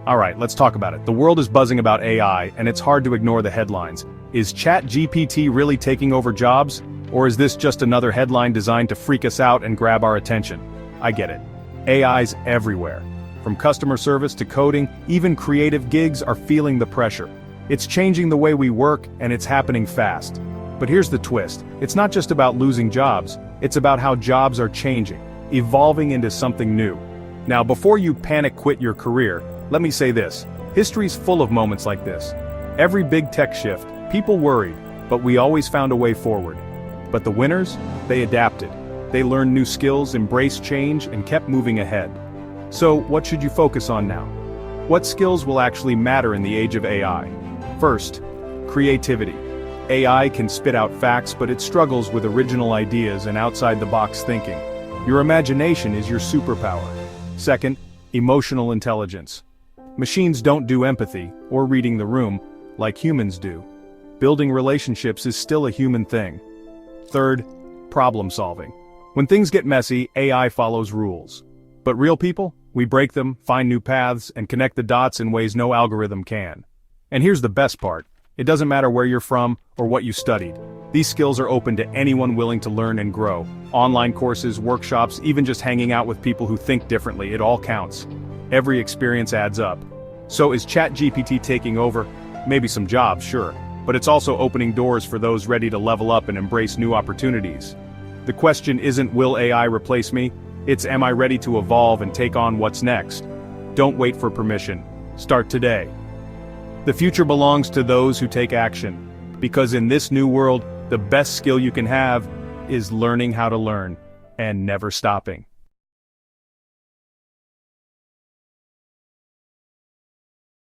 Alright, let's talk about it. The world is buzzing about AI, and it's hard to ignore the headlines. Is ChatGPT really taking over jobs? Or is this just another headline designed to freak us out and grab our attention? I get it. AI's everywhere. From customer service to coding, even creative gigs are feeling the pressure. It's changing the way we work, and it's happening fast. But here's the twist. It's not just about losing jobs, it's about how jobs are changing, evolving into something new. Now, before you panic quit your career, let me say this. History's full of moments like this. Every big tech shift, people worried, but we always found a way forward. But the winners? They adapted. They learned new skills, embraced change, and kept moving ahead. So, what should you focus on now? What skills will actually matter in the age of AI? First, creativity. AI can spit out facts, but it struggles with original ideas and outside-the-box thinking. Your imagination is your superpower. Second, emotional intelligence. Machines don't do empathy, or reading the room, like humans do. Building relationships is still a human thing. Third, problem solving. When things get messy, AI follows rules. But real people? We break them, find new paths, and connect the dots in ways no algorithm can. And here's the best part. It doesn't matter where you're from, or what you studied. These skills are open to anyone willing to learn and grow. Online courses, workshops, even just hanging out with people who think differently, it all counts. Every experience adds up. So is ChatGPT taking over? Maybe some jobs, sure. But it's also opening doors for those ready to level up and embrace new opportunities. The question isn't, will AI replace me? It's, am I ready to evolve and take on what's next? Don't wait for permission. Start today. The future belongs to those who take action. Because in this new world, the best skill you can have is learning how to learn and never stopping.